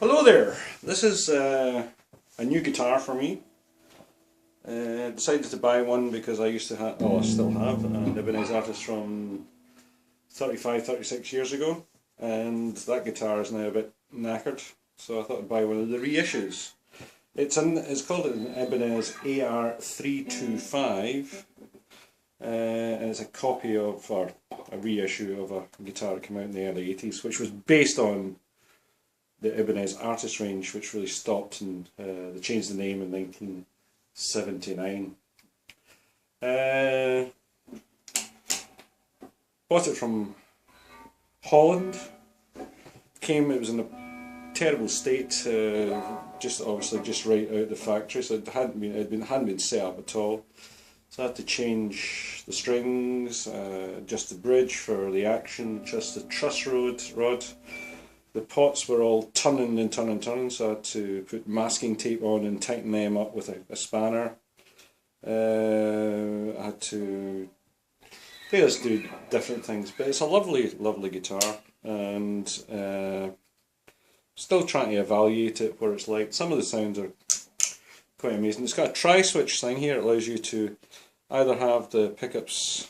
Hello there, this is a new guitar for me. Decided to buy one because I used to have, I still have, an Ibanez artist from 36 years ago, and that guitar is now a bit knackered, so I thought I'd buy one of the reissues. It's called an Ibanez AR325, and it's a copy of, or a reissue of a guitar that came out in the early 80s, which was based on the Ibanez artist range, which really stopped, and they changed the name in 1979. Bought it from Holland. It was in a terrible state, just right out of the factory, so it hadn't been set up at all. So I had to change the strings, adjust the bridge for the action, adjust the truss rod. The pots were all turning, so I had to put masking tape on and tighten them up with a spanner. I had to do different things, but it's a lovely guitar, and still trying to evaluate it where it's like. Some of the sounds are quite amazing. It's got a tri-switch thing here. It allows you to either have the pickups,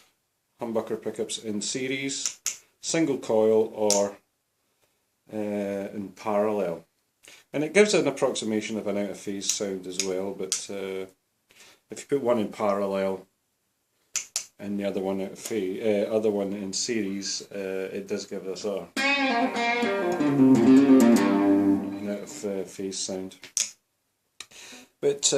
humbucker pickups in series, single coil, or in parallel, and it gives an approximation of an out of phase sound as well. But if you put one in parallel and the other one out of phase, other one in series, it does give us an out of phase sound. But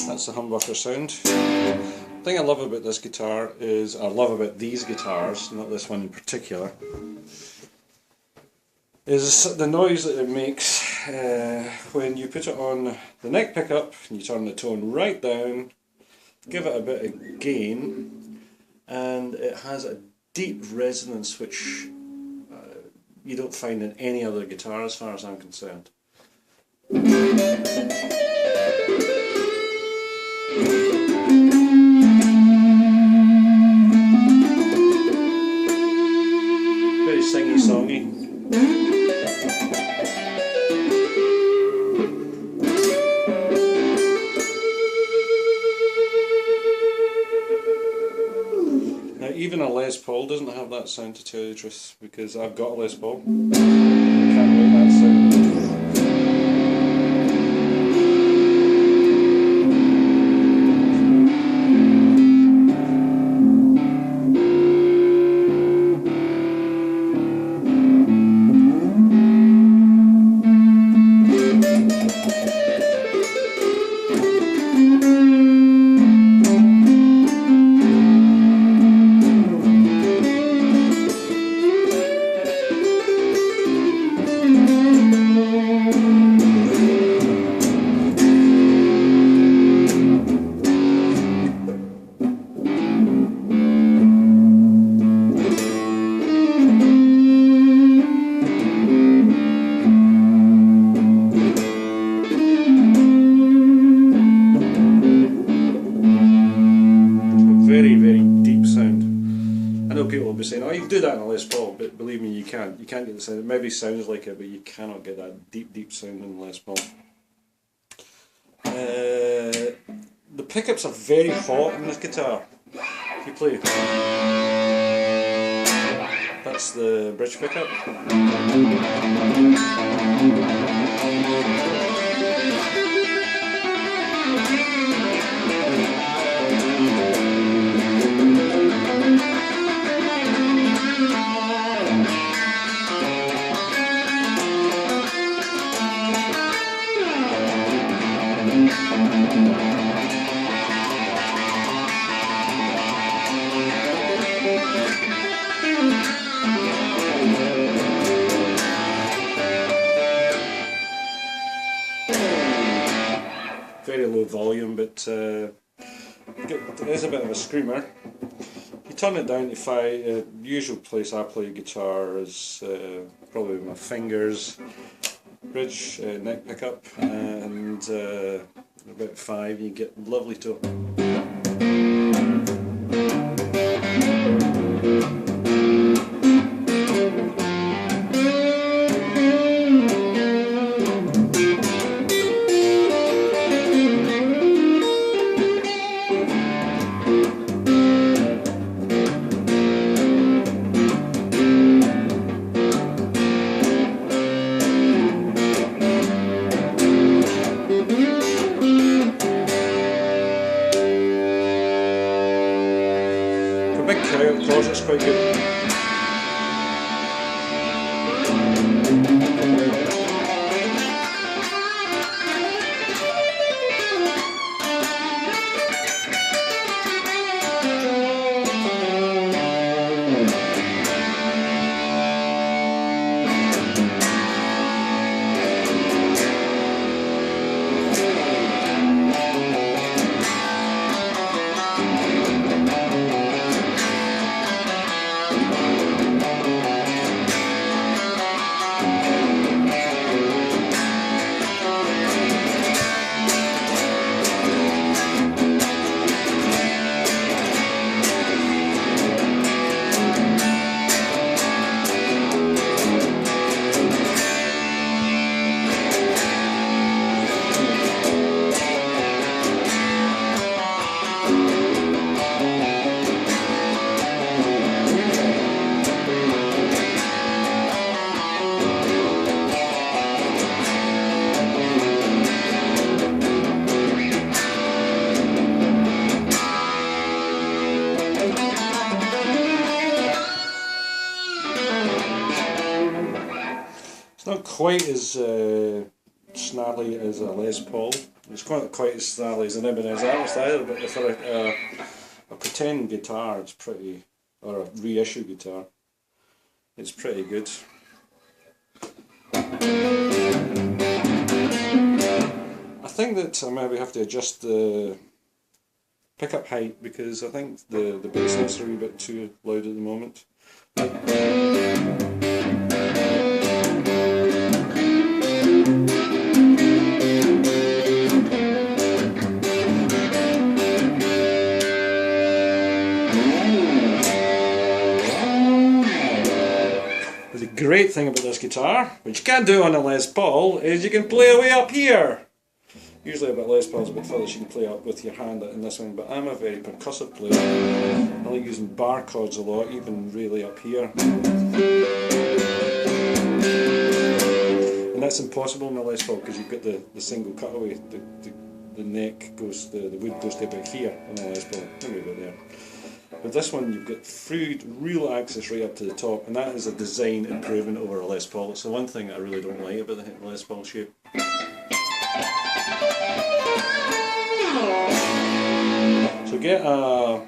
that's the humbucker sound. The thing I love about this guitar is, I love about these guitars, not this one in particular, is the noise that it makes when you put it on the neck pickup and you turn the tone right down, give it a bit of gain, and it has a deep resonance which you don't find in any other guitar as far as I'm concerned. Very singy-songy. Now even a Les Paul doesn't have that sound, to tell you the truth, because I've got a Les Paul. I can't make that sound. Very deep sound. I know people will be saying, oh, you can do that in a Les Paul, but believe me, you can't. You can't get the sound. It maybe sounds like it, but you cannot get that deep sound in Les Paul. The pickups are very hot in this guitar. If you play, that's the bridge pickup. Very low volume, but it is a bit of a screamer. You turn it down to 5. Usual place I play guitar is probably with my fingers, bridge, neck pickup, and about 5 you get lovely tone. a big cow, of course, it's quite good. It's not quite as snarly as a Les Paul. It's not quite as snarly as an Ibanez AR325 either, but for a pretend guitar, it's pretty, or a reissue guitar, it's pretty good. I think that I maybe have to adjust the pickup height because I think the bass notes are a wee bit too loud at the moment. The great thing about this guitar, which you can't do on a Les Paul, is you can play away up here. Usually about Les Paul's a bit further, so you can play up with your hand in this one, but I'm a very percussive player. I like using bar chords a lot, even really up here. And that's impossible in a Les Paul because you've got the single cutaway, the neck goes, the wood goes to about here on a Les Paul. Let me go there. With this one you've got through real access right up to the top, and that is a design improvement over a Les Paul. It's the one thing I really don't like about the Les Paul shape. So get a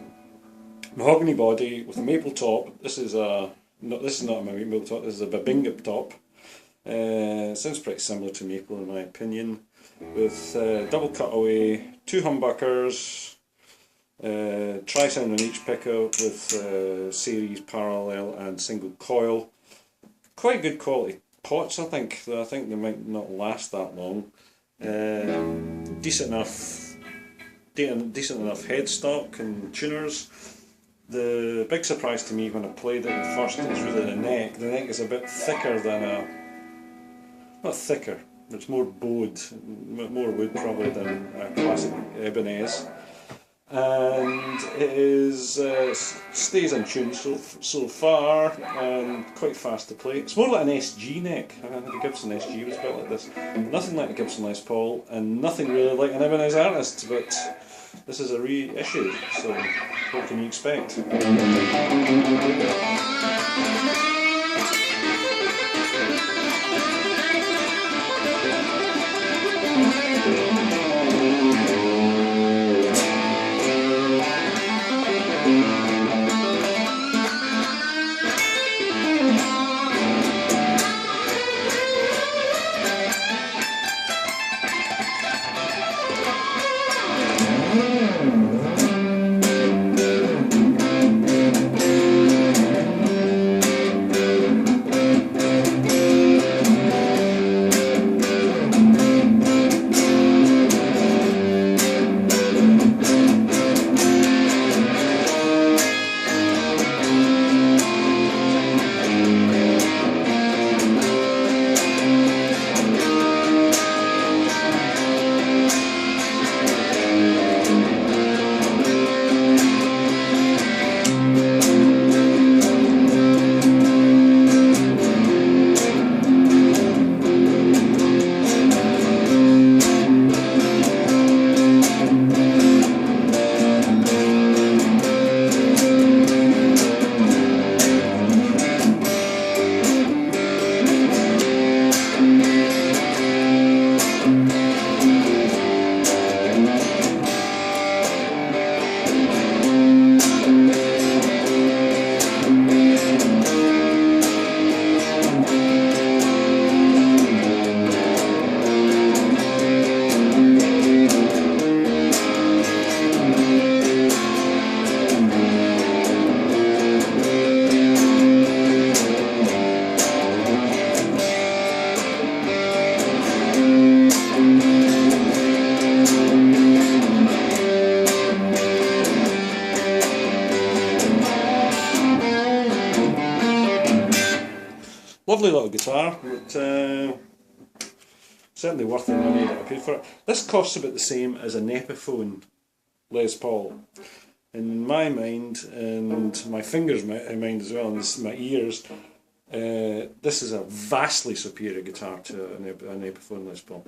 mahogany body with a maple top. This is not a maple top, this is a Babinga top. Sounds pretty similar to maple in my opinion, with double cutaway, 2 humbuckers, tri-sound on each pickup with series, parallel and single coil. Quite good quality pots, I think, though I think they might not last that long. Decent enough headstock and tuners. The big surprise to me when I played it at first is really the neck. The neck is a bit thicker than not thicker, it's more bowed, more wood probably than a classic Ibanez. And it is stays in tune so far and quite fast to play. It's more like an SG neck. I think the Gibson SG was built like this. Nothing like a Gibson Les Paul and nothing really like an Ibanez Artist, but this is a reissue, so what can you expect? Lovely little guitar, but certainly worth the money that I paid for it. This costs about the same as an Epiphone Les Paul. In my mind, and my fingers' mind as well, and my ears, this is a vastly superior guitar to an Epiphone Les Paul.